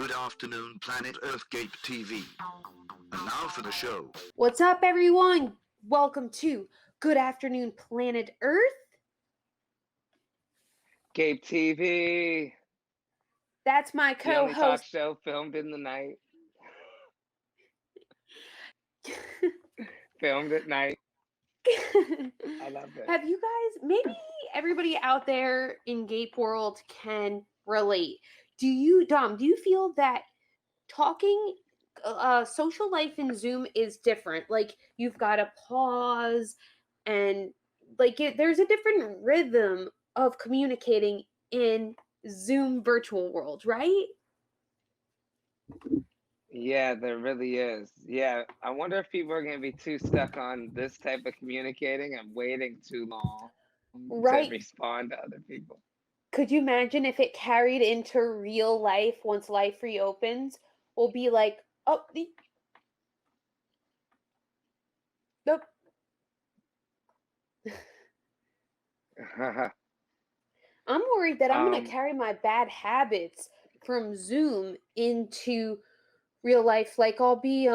Good afternoon, Planet Earth GAPE-TV. And now for the show. What's up, everyone? Welcome to Good Afternoon, Planet Earth. GAPE-TV. That's my The only talk co-host. show filmed in the night. Filmed at night. I love it. Have you guys, maybe everybody out there in Gape world can relate. Dom, do you feel that talking social life in Zoom is different? Like, you've got to pause and there's a different rhythm of communicating in Zoom virtual world, right? Yeah, there really is. Yeah, I wonder if people are going to be too stuck on this type of communicating and waiting too long to Right. respond to other people. Could you imagine if it carried into real life once life reopens? We'll be like, oh, nope. I'm worried that I'm going to carry my bad habits from Zoom into real life. Like I'll be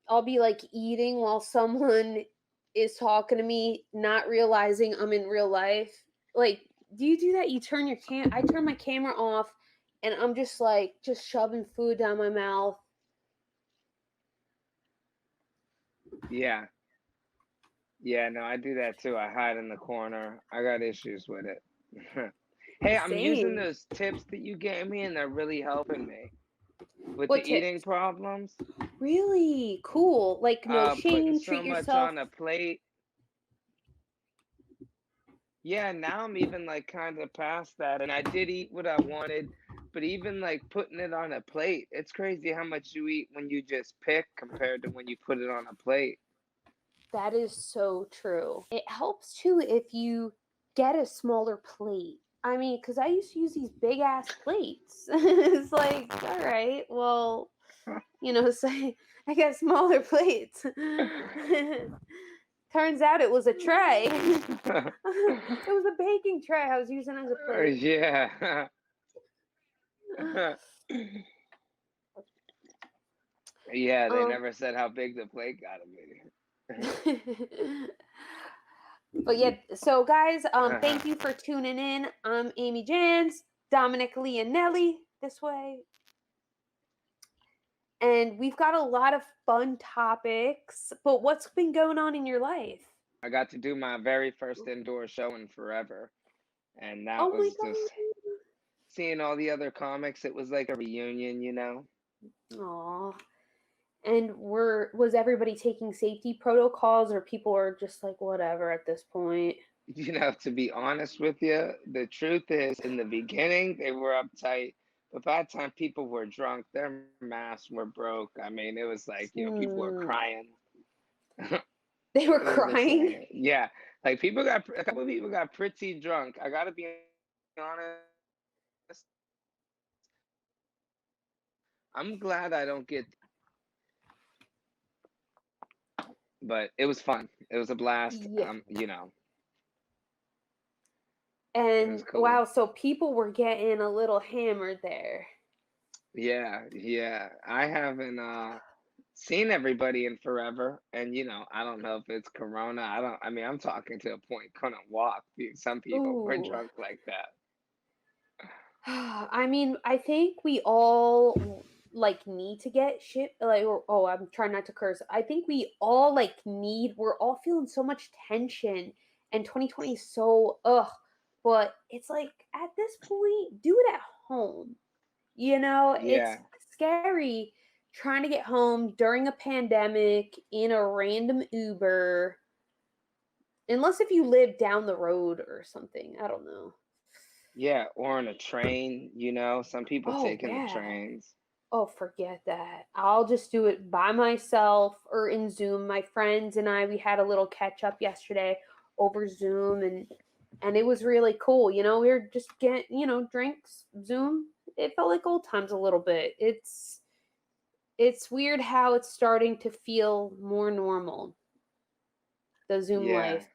like eating while someone is talking to me, not realizing I'm in real life. Like, do you do that? You turn your I turn my camera off and I'm just shoving food down my mouth. Yeah. Yeah, no, I do that too. I hide in the corner. I got issues with it. Hey, I'm using Same. those tips that you gave me and they're really helping me with What the tips? eating problems. Really cool. Like no Putting shame, so treat much yourself. on a plate. Yeah, now I'm even like kind of past that, and I did eat what I wanted, but even like putting it on a plate, it's crazy how much you eat when you just pick compared to when you put it on a plate. That is so true. It helps too if you get a smaller plate. I mean, because I used to use these big ass plates. It's like, all right, well, so I got smaller plates. Turns out it was a tray. It was a baking tray I was using as a plate. Yeah. Yeah, they never said how big the plate gotta be. But yeah, so guys, thank you for tuning in. I'm Amy Jans, Dominic Leonelli this way. And we've got a lot of fun topics, but what's been going on in your life? I got to do my very first indoor show in forever. And that Oh my was just seeing all the other comics. It was like a reunion, you know? Aw. And was everybody taking safety protocols, or people are just like, whatever at this point? You know, to be honest with you, the truth is in the beginning, they were uptight. But by the time people were drunk, their masks were broke. I mean, it was like, people were crying. They were It was crying? insane. Yeah. Like a couple of people got pretty drunk. I gotta be honest. I'm glad I don't get, but it was fun. It was a blast. Yeah. And cool. wow, so people were getting a little hammered there. Yeah. I haven't seen everybody in forever, and I don't know if it's Corona. I'm talking to a point, couldn't walk. Some people were drunk like that. I mean, I think we all need to get shit I'm trying not to curse. I think we all we're all feeling so much tension, and 2020 is so but it's like at this point, do it at home. Yeah. It's scary trying to get home during a pandemic in a random Uber. Unless if you live down the road or something. I don't know. Yeah, or on a train, some people taking the trains. Oh, forget that. I'll just do it by myself or in Zoom. My friends and we had a little catch up yesterday over Zoom, and it was really cool. We were just getting, drinks, Zoom. It felt like old times a little bit. It's weird how it's starting to feel more normal. The Zoom life.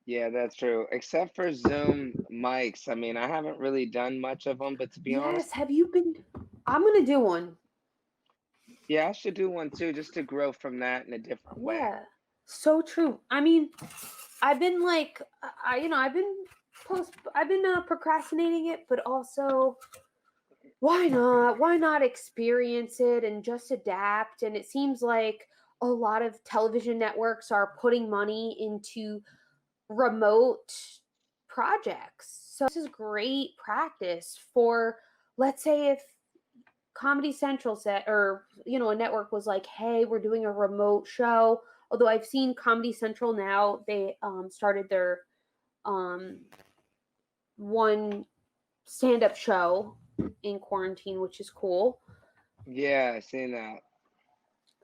Yeah, that's true. Except for Zoom mics. I mean, I haven't really done much of them, but to be honest, Yes, have you been? I'm gonna do one. yeah, I should do one too, just to grow from that in a different way. Yeah, so true. I mean, I've been like, I've been procrastinating it, but also, why not? Why not experience it and just adapt? And it seems like a lot of television networks are putting money into remote projects. So this is great practice for, let's say, if Comedy Central said, or a network was like, "Hey, we're doing a remote show." Although I've seen Comedy Central now, they started their um, one stand-up show in quarantine, which is cool. Yeah, I seen that.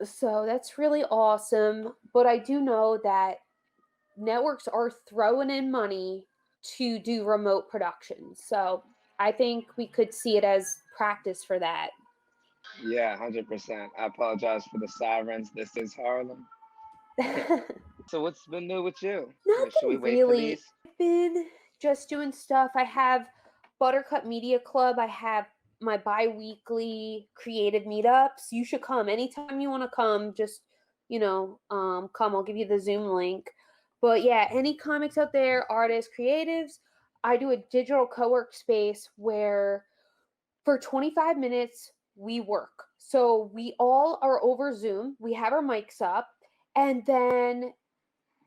So that's really awesome. But I do know that networks are throwing in money to do remote productions. So I think we could see it as practice for that. Yeah, 100%. I apologize for the sirens. This is Harlem. So what's been new with you? Should we Nothing wait for really. these? I've been just doing stuff. I have Buttercup Media Club. I have my bi-weekly creative meetups. You should come anytime you want to come. Just come. I'll give you the Zoom link. But yeah, any comics out there, artists, creatives. I do a digital co-work space where for 25 minutes we work. So we all are over Zoom. We have our mics up, and then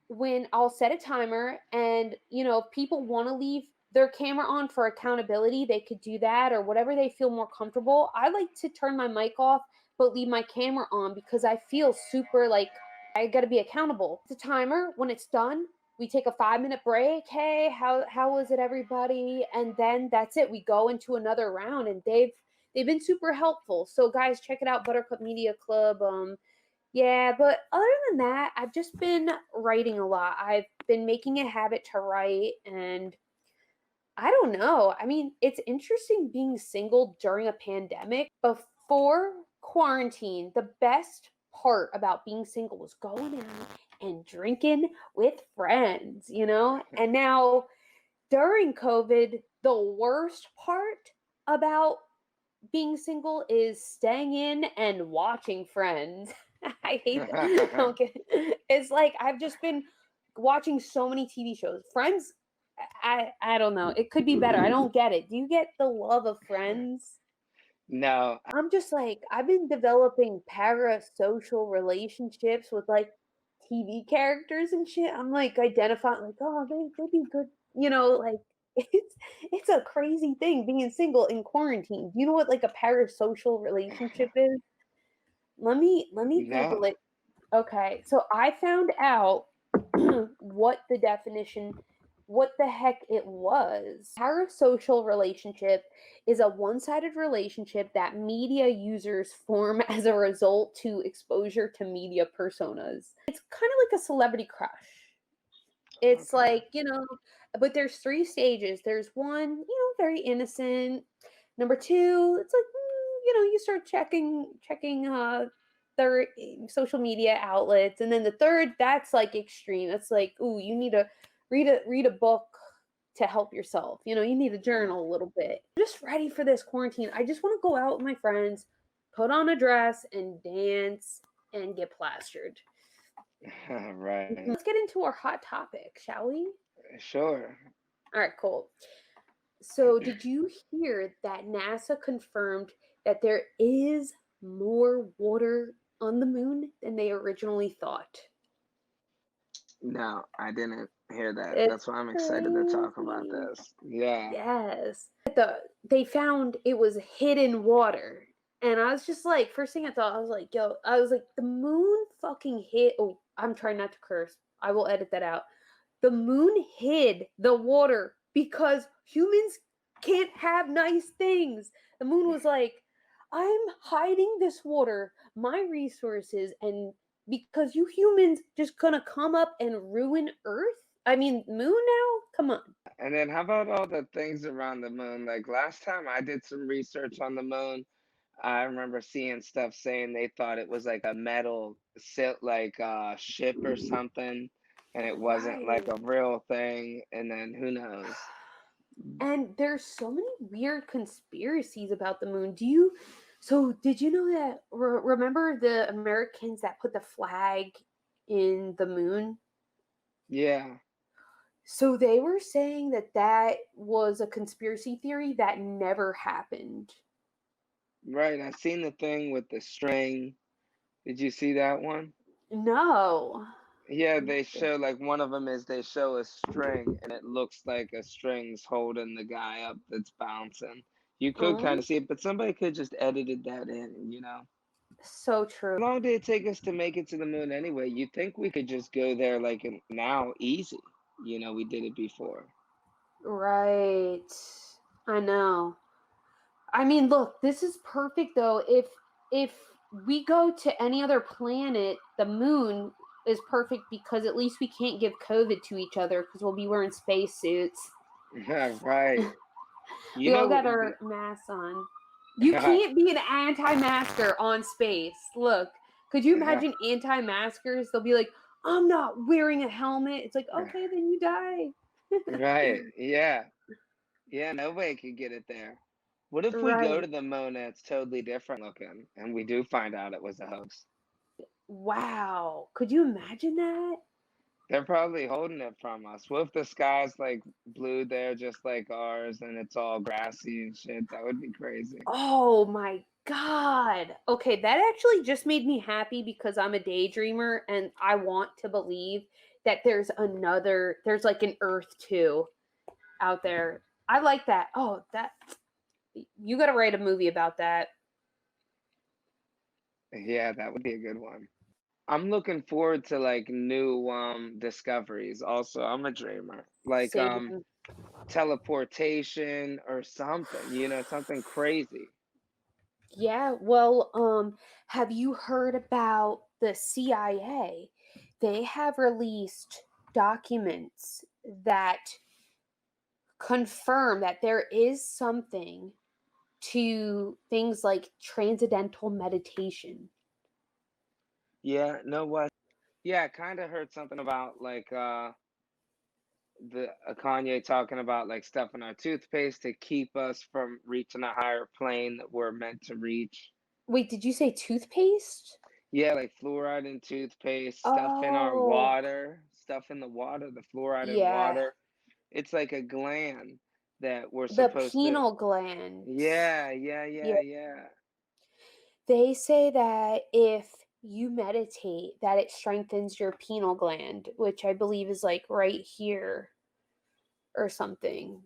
when I'll set a timer and if people want to leave their camera on for accountability, they could do that or whatever they feel more comfortable. I like to turn my mic off but leave my camera on because I feel super like I got to be accountable. The timer, when it's done, we take a 5-minute break. Hey, how was it, everybody? And then that's it. We go into another round, and they've been super helpful. So guys, check it out, Buttercup Media Club. Yeah, but other than that, I've just been writing a lot. I've been making a habit to write, and I don't know. I mean, it's interesting being single during a pandemic. Before quarantine, the best part about being single was going out and drinking with friends. And now during COVID, the worst part about being single is staying in and watching Friends. I hate that. Okay. It's like I've just been watching so many TV shows. Friends, I don't know. It could be better. I don't get it. Do you get the love of Friends? No. I'm just like I've been developing parasocial relationships with like TV characters and shit. I'm like identifying like, oh, they'd be good, like it's a crazy thing being single in quarantine. Do you know what like a parasocial relationship is? Let me Google No. it. Okay, so I found out what the definition, what the heck it was. Parasocial relationship is a one sided relationship that media users form as a result to exposure to media personas. It's kind of like a celebrity crush. It's Okay. like, but there's three stages. There's one, very innocent. Number two, it's like, you start checking their social media outlets, and then the third, that's like extreme. That's like, ooh, you need to read a book to help yourself. You need to journal a little bit. I'm just ready for this quarantine. I just want to go out with my friends, put on a dress, and dance and get plastered. Right. Let's get into our hot topic, shall we? Sure. All right, cool. So, did you hear that NASA confirmed that there is more water on the moon than they originally thought? No, I didn't hear that. It's That's why I'm excited to talk about crazy. this. Yeah. Yes. They found it was hidden water. And I was just like, first thing I thought, I was like, yo, I was like, the moon fucking hid. Oh, I'm trying not to curse. I will edit that out. The moon hid the water because humans can't have nice things. The moon was like, I'm hiding this water, my resources, and because you humans just gonna come up and ruin Earth? I mean, moon now? Come on. And then how about all the things around the moon? Like last time I did some research on the moon, I remember seeing stuff saying they thought it was like a metal ship or something. and it wasn't like Right. a real thing, and then who knows? And there's so many weird conspiracies about the moon. So did you know that, remember the Americans that put the flag in the moon? Yeah, So they were saying that that was a conspiracy theory that never happened. right. I seen the thing with the string. Did you see that one? No. Yeah, they show like one of them is they show a string and it looks like a string's holding the guy up that's bouncing. You could kind Oh, of see it, but somebody could just edited that in, so true. How long did it take us to make it to the moon anyway? You'd think we could just go there like now easy. We did it before. Right. I know. I mean, look, this is perfect though. If we go to any other planet, the moon is perfect because at least we can't give COVID to each other because we'll be wearing spacesuits. Yeah, right. You We all know what got would our be masks on. You can't be an anti-masker on space. Look, could you imagine anti-maskers? They'll be like, "I'm not wearing a helmet." It's like, okay, then you die. right. Yeah. Yeah, nobody could get it there. What if we go Right. to the moon and it's totally different looking and we do find out it was a hoax? Wow. Could you imagine that? They're probably holding it from us. What if the sky's like blue there just like ours and it's all grassy and shit? That would be crazy. Oh my God. Okay, that actually just made me happy because I'm a daydreamer and I want to believe that there's like an Earth 2 out there. I like that. Oh, you got to write a movie about that. Yeah, that would be a good one. I'm looking forward to like new discoveries. Also, I'm a dreamer. Like Same. teleportation or something, something crazy. Yeah, well, have you heard about the CIA? They have released documents that confirm that there is something to things like transcendental meditation. Yeah, no what? Yeah, I kind of heard something about like the Kanye talking about like stuff in our toothpaste to keep us from reaching a higher plane that we're meant to reach. Wait, did you say toothpaste? Yeah, like fluoride in toothpaste, Oh, stuff in the water, the fluoride in yeah. water. It's like a gland that we're The supposed to. pineal gland. Yeah, yeah, Yeah. yeah, yeah. They say that if you meditate, that it strengthens your pineal gland, which I believe is like right here or something.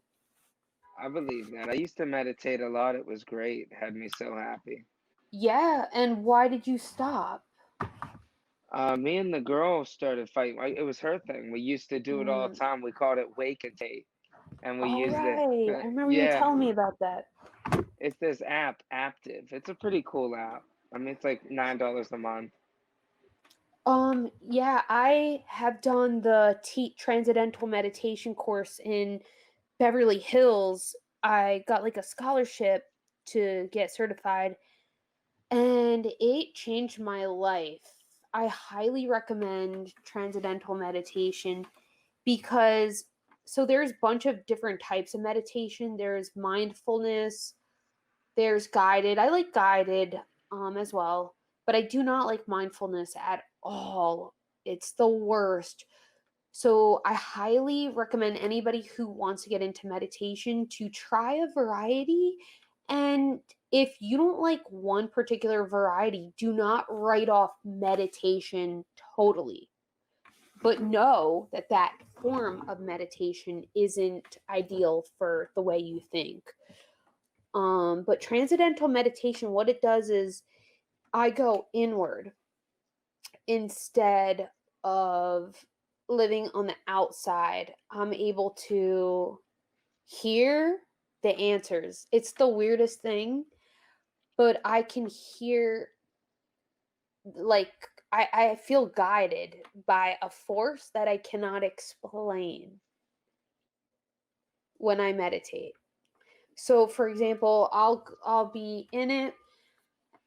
I believe that. I used to meditate a lot. It was great. Had me so happy. Yeah, and why did you stop? Me and the girl started fighting. It was her thing. We used to do it all the Mm. time. We called it wake and take, and we All used it. right. I remember you Yeah, telling me about that. it's this app, Aptive. It's a pretty cool app. I mean, it's like $9 a month. Yeah, I have done the transcendental meditation course in Beverly Hills. I got like a scholarship to get certified, and it changed my life. I highly recommend transcendental meditation because there's a bunch of different types of meditation. There's mindfulness, there's guided. I like guided as well, but I do not like mindfulness at all. It's the worst. So I highly recommend anybody who wants to get into meditation to try a variety. And if you don't like one particular variety, do not write off meditation totally. But know that that form of meditation isn't ideal for the way you think. But transcendental meditation, what it does is I go inward instead of living on the outside. I'm able to hear the answers. It's the weirdest thing, but I can hear, like, I feel guided by a force that I cannot explain when I meditate. So for example, I'll be in it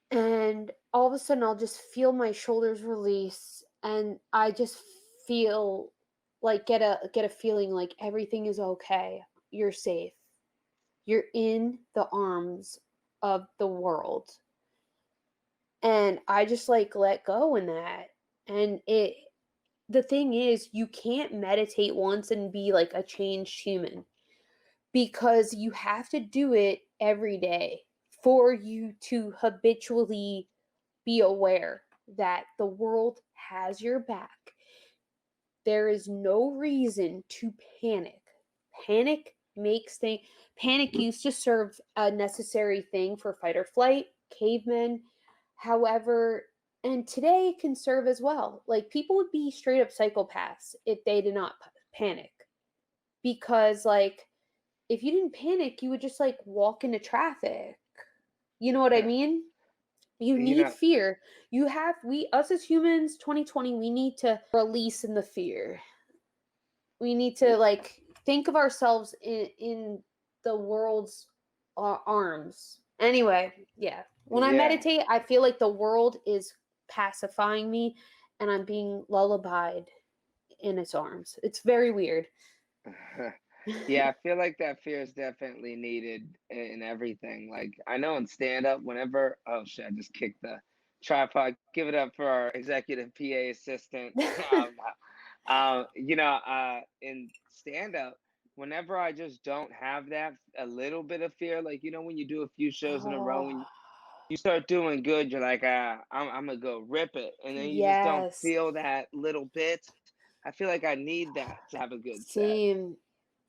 and all of a sudden I'll just feel my shoulders release and I just feel like get a feeling like everything is okay. You're safe. You're in the arms of the world. And I just like let go in that. And the thing is, you can't meditate once and be like a changed human, because you have to do it every day for you to habitually be aware that the world has your back. There is no reason to panic. Panic makes things. Panic used to serve a necessary thing for fight or flight, cavemen. However, and today it can serve as well. Like, people would be straight up psychopaths if they did not panic, because like, if you didn't panic, you would just like walk into traffic. You know what I mean? You You need know, fear. We, us as humans, 2020, we need to release in the fear. We need to like think of ourselves in the world's arms. Anyway, yeah. When I yeah. meditate, I feel like the world is pacifying me and I'm being lullabied in its arms. It's very weird. Yeah, I feel like that fear is definitely needed in everything. Like, I know in stand up, whenever, oh shit, I just kicked the tripod. Give it up for our executive PA assistant. In stand up, whenever I just don't have that a little bit of fear, like, when you do a few shows in a row Oh, and you start doing good, you're like, I'm gonna go rip it. And then you just don't yes. feel that little bit. I feel like I need that to have a good set. Same.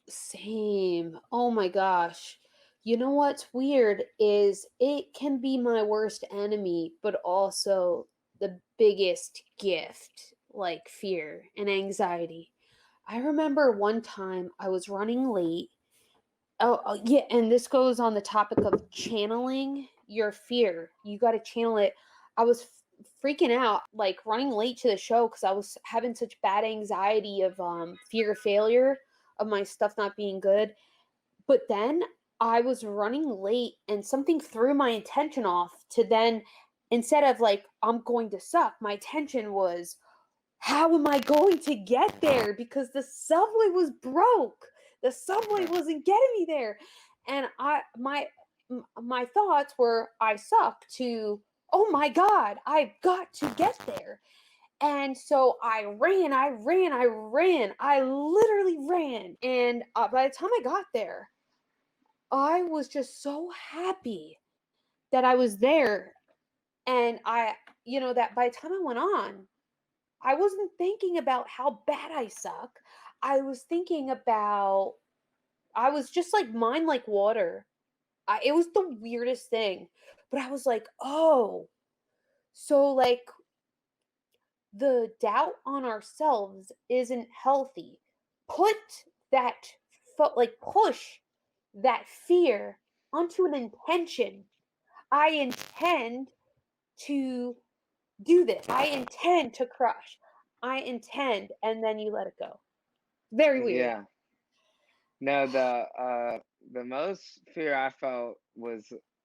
Same. Oh my gosh. You know what's weird is it can be my worst enemy, but also the biggest gift, like fear and anxiety. I remember one time I was running late. Yeah, and this goes on the topic of channeling your fear. You got to channel it. I was freaking out, like running late to the show because I was having such bad anxiety of fear of failure, of my stuff not being good. But then I was running late and something threw my attention off to then, instead of like, I'm going to suck, my attention was, how am I going to get there? Because the subway was broke. The subway wasn't getting me there. And my thoughts were, I suck, to, oh my god, I've got to get there. And so I literally ran. And by the time I got there, I was just so happy that I was there. And that by the time I went on, I wasn't thinking about how bad I suck. I was thinking about, I was just like, mind like water. It was the weirdest thing. But I was like, oh, so like the doubt on ourselves isn't healthy. Put that, push that fear onto an intention. I intend to do this. I intend to crush. I intend, and then you let it go. Very weird. Yeah. No, the most fear I felt was,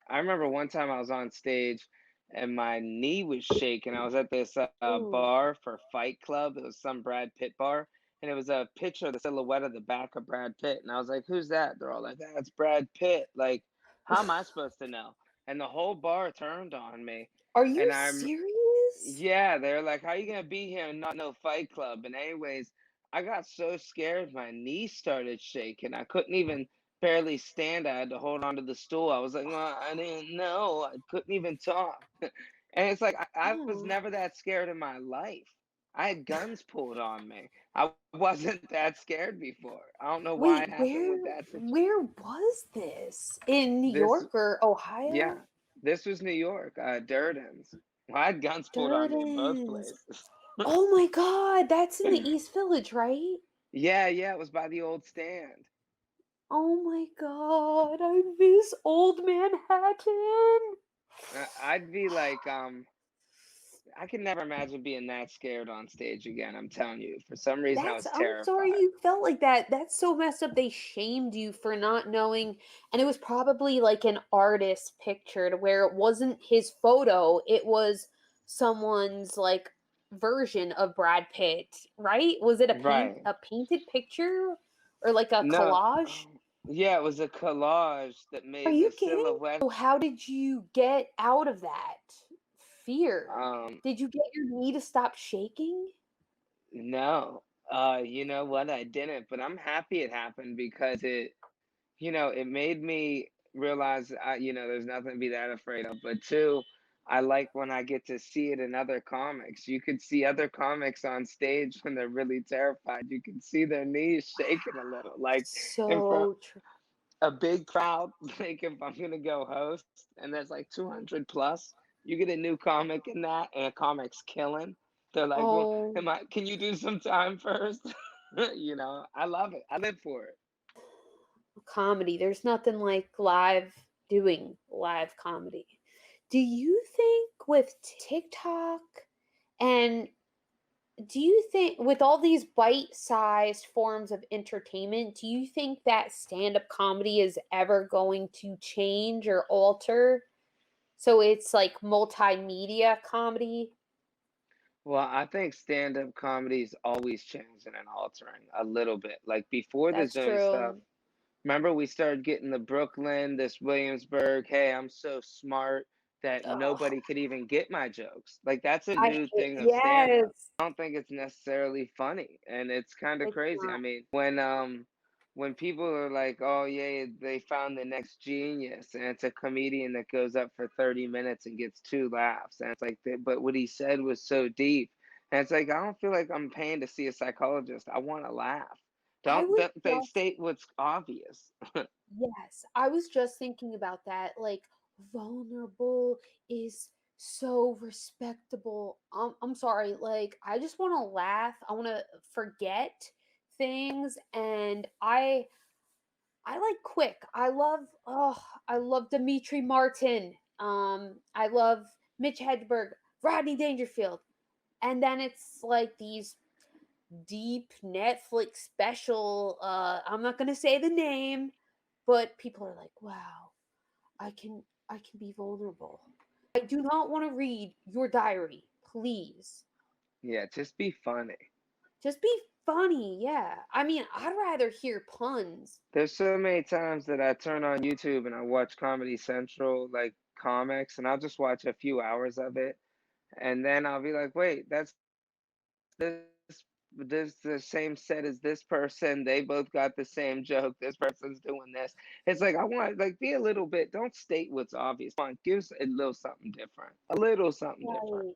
I remember one time I was on stage and my knee was shaking. I was at this Ooh. bar for Fight Club. It was some Brad Pitt bar, and it was a picture of the silhouette of the back of Brad Pitt. And I was like, "Who's that?" They're all like, "That's Brad Pitt." Like, how am I supposed to know? And the whole bar turned on me, Are you and serious? yeah, they're like, "How you gonna be here and not know Fight Club?" And anyways, I got so scared, my knees started shaking. I couldn't even barely stand. I had to hold on to the stool. I was like, "Well, I didn't know." I couldn't even talk. And it's like I was Oh. never that scared in my life. I had guns pulled on me. I wasn't that scared before. I don't know why Wait, it happened where with that situation. where was this? In New This, York or Ohio? yeah, this was New York, Durden's. Well, I had guns pulled on me in both Durden's. places. Oh my god, that's in the East Village, right? Yeah, yeah, it was by the old stand. Oh my god, I miss old Manhattan. I'd be like, I could never imagine being that scared on stage again. I'm telling you, for some reason, I was I'm sorry terrified. you felt like that. That's so messed up. They shamed you for not knowing. And it was probably like an artist picture to where it wasn't his photo. It was someone's like version of Brad Pitt, right? Was it Right. a painted picture or like a No. collage? Yeah, it was a collage that Are made the you kidding? silhouette. So how did you get out of that fear? Um, Did you get your knee to stop shaking? no. You know what? I didn't, but I'm happy it happened because it made me realize, there's nothing to be that afraid of. But two, I like when I get to see it in other comics. You could see other comics on stage when they're really terrified. You can see their knees shaking a little, like in front So true. a big crowd. Like if I'm gonna go host and there's like 200 plus, you get a new comic in that, and a comic's killing. They're like, well, Oh, am I? Can you do some time first? I love it. I live for it. comedy. There's nothing like doing live comedy. Do you think with TikTok and do you think with all these bite-sized forms of entertainment, do you think that stand-up comedy is ever going to change or alter? So it's like multimedia comedy? Well, I think stand-up comedy is always changing and altering a little bit. Like before the That's Zoom stuff, true. remember we started getting the Brooklyn, this Williamsburg, hey, I'm so smart that Ugh, nobody could even get my jokes. Like that's a I new hate thing of stand-up. yes. I don't think it's necessarily funny, and it's kind of It's crazy. I not. mean, when people are like, "Oh yeah, they found the next genius," and it's a comedian that goes up for 30 minutes and gets two laughs, and it's like, but what he said was so deep, and it's like I don't feel like I'm paying to see a psychologist. I want to laugh. I Don't was they just state what's obvious? yes, I was just thinking about that. Like, vulnerable is so respectable. I'm sorry. Like, I just want to laugh. I want to forget things, and I like quick. I love Dimitri Martin. I love Mitch Hedberg, Rodney Dangerfield, and then it's like these deep Netflix special. I'm not gonna say the name, but people are like, "Wow, I can be vulnerable. I do not want to read your diary, please. Yeah, just be funny. Just be funny." Yeah, I mean, I'd rather hear puns. There's so many times that I turn on YouTube and I watch Comedy Central, like comics, and I'll just watch a few hours of it, and then I'll be like, wait, that's this the same set as this person. They both got the same joke. This person's doing this. It's like I want like be a little bit. Don't state what's obvious. Come on, give us a little something different. A little something different.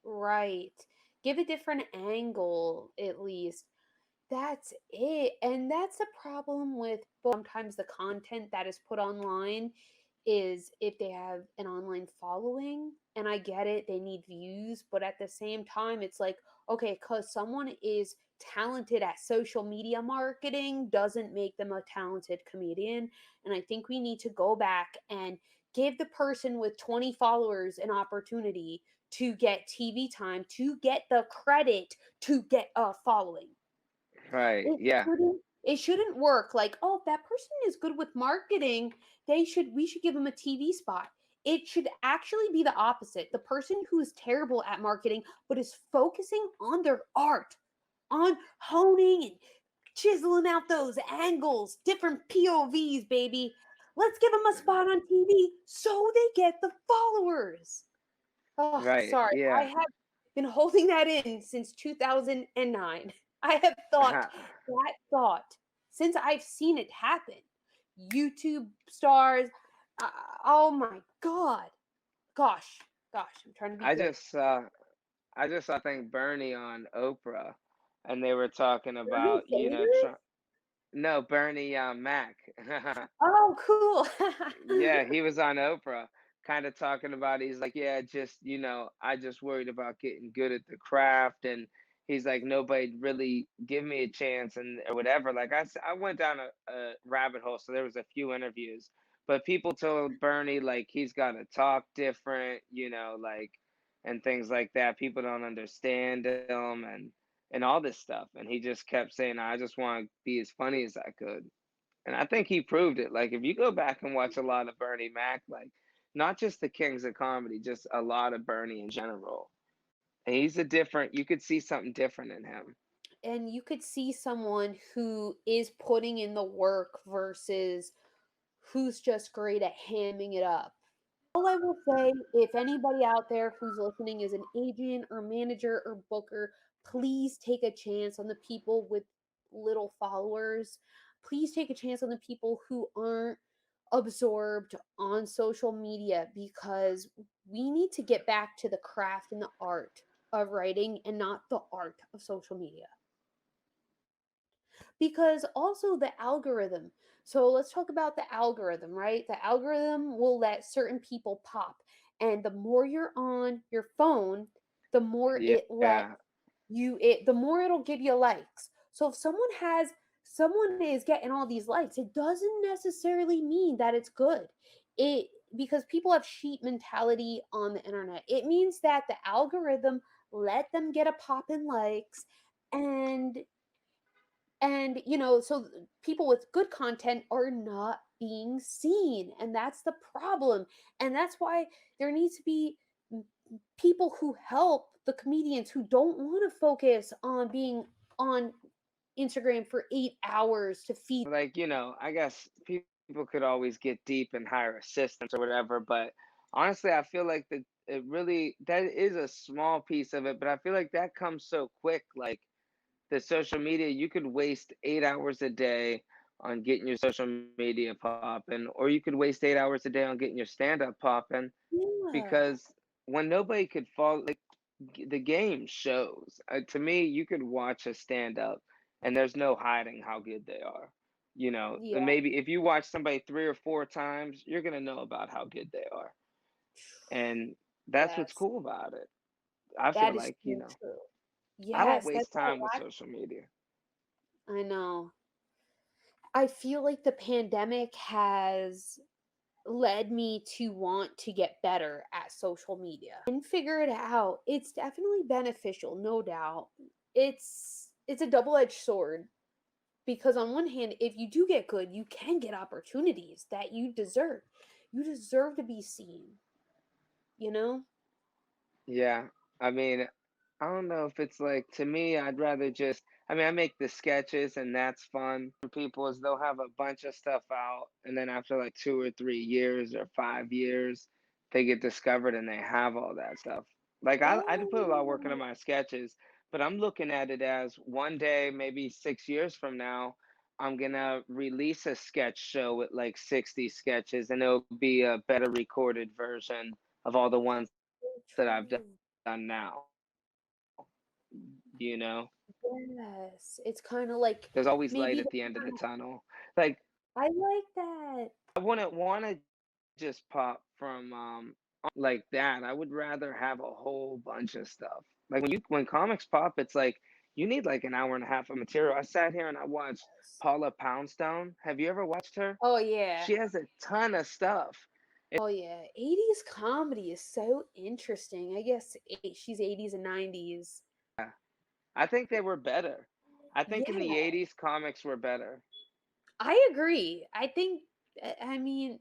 Right, right. Give a different angle, at least. That's it. And that's the problem with sometimes the content that is put online is if they have an online following, and I get it, they need views, but at the same time, it's like, okay, because someone is talented at social media marketing doesn't make them a talented comedian. And I think we need to go back and give the person with 20 followers an opportunity to get TV time, to get the credit to get a following. Right. Yeah. It shouldn't work like, "Oh, if that person is good with marketing, we should give them a TV spot." It should actually be the opposite. The person who is terrible at marketing but is focusing on their art, on honing and chiseling out those angles, different POVs, baby. Let's give them a spot on TV so they get the followers. Oh, Right. sorry. I Yeah. have been holding that in since 2009. I have thought that thought since I've seen it happen. YouTube stars. Uh, oh my god. Gosh. Gosh. I'm trying to be I good. just saw I just saw I think Bernie on Oprah, and they were talking Bernie about Sanders? Trump. No, Bernie Mac. Oh, cool. Yeah, he was on Oprah, kind of talking about. He's like, yeah, just I just worried about getting good at the craft, and he's like, nobody really give me a chance, and or whatever. Like I went down a rabbit hole, so there was a few interviews, but people told Bernie like he's got to talk different, like and things like that. People don't understand him, and all this stuff, and he just kept saying, I just want to be as funny as I could. And I think he proved it. Like if you go back and watch a lot of Bernie Mac, like not just the Kings of Comedy, just a lot of Bernie in general. He's a different, you could see something different in him. And you could see someone who is putting in the work versus who's just great at hamming it up. All I will say, if anybody out there who's listening is an agent or manager or booker, please take a chance on the people with little followers. Please take a chance on the people who aren't absorbed on social media, because we need to get back to the craft and the art of writing and not the art of social media. Because also the algorithm. So let's talk about the algorithm, right? The algorithm will let certain people pop. And the more you're on your phone, the more it let Yeah. the more it'll give you likes. So if someone is getting all these likes, it doesn't necessarily mean that it's good. It Because people have sheep mentality on the internet. It means that the algorithm let them get a pop in likes, and so people with good content are not being seen, and that's the problem. And that's why there needs to be people who help the comedians who don't want to focus on being on Instagram for 8 hours to feed. Like, I guess people could always get deep and hire assistants or whatever, but honestly, I feel like that is a small piece of it, but I feel like that comes so quick. Like the social media, you could waste 8 hours a day on getting your social media popping, or you could waste 8 hours a day on getting your stand up popping Yeah, because when nobody could follow, like the game shows. To me, you could watch a stand up and there's no hiding how good they are. And yeah, maybe if you watch somebody 3 or 4 times, you're going to know about how good they are. And that's what's yes, cool about it. I feel that is like, so true. I don't Yes, that's waste why time with social media. I know. I feel like the pandemic has led me to want to get better at social media and figure it out. It's definitely beneficial, no doubt. It's a double-edged sword, because on one hand, if you do get good, you can get opportunities that you deserve. You deserve to be seen, you know? Yeah. I mean, I don't know if it's like, to me, I'd rather just, I mean, I make the sketches and that's fun. For people is they'll have a bunch of stuff out and then after like 2 or 3 years or 5 years, they get discovered and they have all that stuff. Like I do put a lot of work into Oh, my sketches, but I'm looking at it as one day, maybe 6 years from now, I'm gonna release a sketch show with like 60 sketches and it'll be a better recorded version of all the ones so that I've true. done now. You know, Yes. It's kind of like there's always light maybe at the the end of the internet. tunnel. Like I like that. I wouldn't want to just pop from like that. I would rather have a whole bunch of stuff. Like when comics pop, it's like you need like an hour and a half of material. I sat here and I watched Paula Poundstone. Have you ever watched her? Oh yeah. She has a ton of stuff. Oh yeah. 80s comedy is so interesting. I guess she's 80s and 90s. Yeah, I think they were better. I think in the Yeah, 80s comics were better. I agree. I think I mean,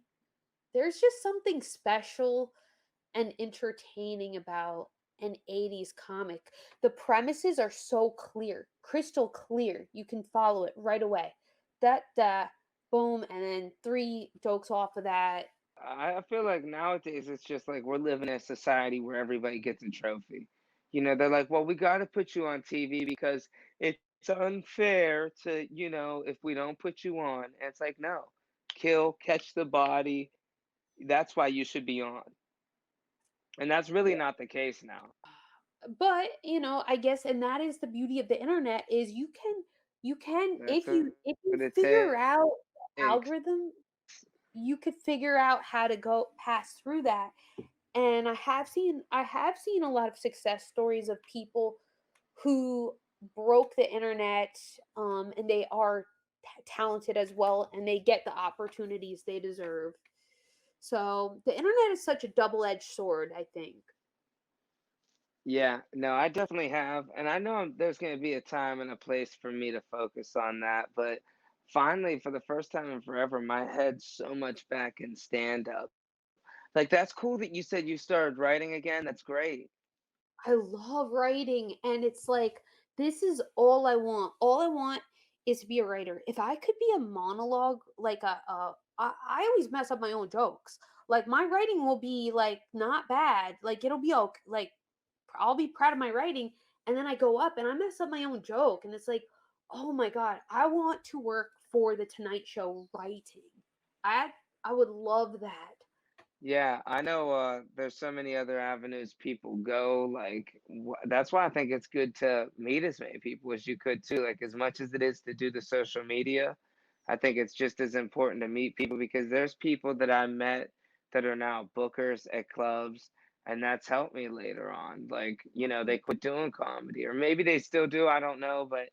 there's just something special and entertaining about an 80s comic. The premises are so clear, crystal clear. You can follow it right away. That boom, and then three jokes off of that. I feel like nowadays it's just like we're living in a society where everybody gets a trophy. They're like, well, we got to put you on TV because it's unfair to, if we don't put you on. And it's like, no, kill, catch the body. That's why you should be on. And that's really Yeah. not the case now. But, I guess, and that is the beauty of the internet, is you can That's if what you it figure out the takes. algorithm, you could figure out how to go pass through that. And I have seen a lot of success stories of people who broke the internet, and they are talented as well, and they get the opportunities they deserve. So the internet is such a double-edged sword, I think. Yeah, no, I definitely have, and I know there's going to be a time and a place for me to focus on that. But finally, for the first time in forever, my head's so much back in stand up. Like, that's cool that you said you started writing again. That's great. I love writing, and it's like this is all I want. All I want is to be a writer. If I could be a monologue, like I always mess up my own jokes. Like my writing will be like not bad. Like it'll be okay. Like I'll be proud of my writing, and then I go up and I mess up my own joke, and it's like, oh my god, I want to work for the Tonight Show writing. I I would love that. Yeah, I know there's so many other avenues people go. Like, that's why I think it's good to meet as many people as you could too. Like, as much as it is to do the social media, I think it's just as important to meet people because there's people that I met that are now bookers at clubs, and that's helped me later on. Like, they quit doing comedy, or maybe they still do, I don't know, but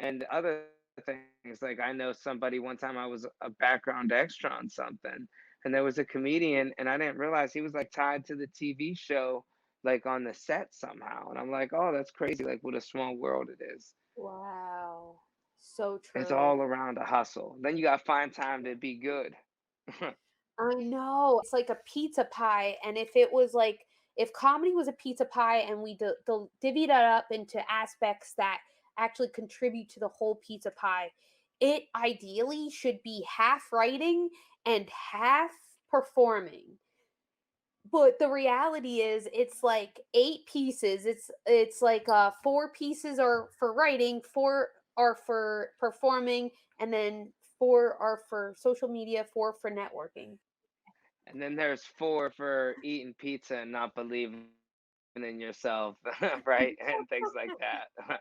and other things, like I know somebody one time I was a background extra on something, and there was a comedian, and I didn't realize he was like tied to the TV show, like on the set somehow. And I'm like, oh, that's crazy, like what a small world it is. Wow. So It's true. all around a hustle. Then you gotta find time to be good. I know. It's like a pizza pie, and if it was like if comedy was a pizza pie and we divvied it up into aspects that actually contribute to the whole pizza pie, it ideally should be half writing and half performing. But the reality is it's like 8 pieces. It's like 4 pieces are for writing, 4 are for performing, and then 4 are for social media, 4 for networking. And then there's four for eating pizza and not believing in yourself, right? And things like that.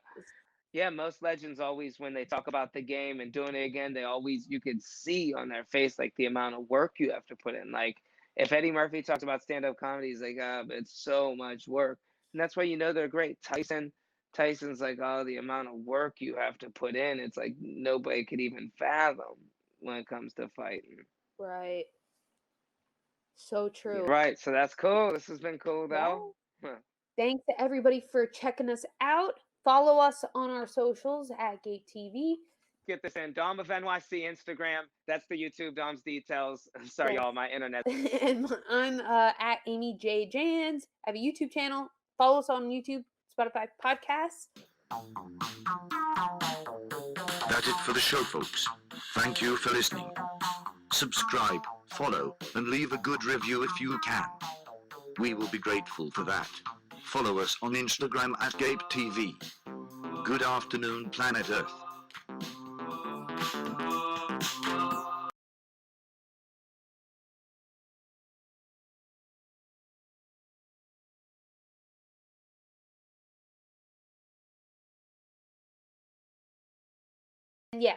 Yeah, most legends always, when they talk about the game and doing it again, they always, you could see on their face like the amount of work you have to put in. Like if Eddie Murphy talks about stand-up comedy, he's like, but it's so much work, and that's why they're great. Tyson's like, oh, the amount of work you have to put in, it's like nobody could even fathom when it comes to fighting. Right. So Yeah. true. Right. So that's cool. This has been cool though. Yeah. Huh. Thanks to everybody for checking us out. Follow us on our socials at Gate TV. Get this in. Dom of NYC Instagram. That's the YouTube. Dom's details. Sorry, Yes. y'all. My internet. And I'm at Amy J. Jans. I have a YouTube channel. Follow us on YouTube, Spotify podcasts. That's it for the show, folks. Thank you for listening. Subscribe, follow, and leave a good review if you can. We will be grateful for that. Follow us on Instagram at GAPE-TV. Good afternoon, planet Earth. And yeah,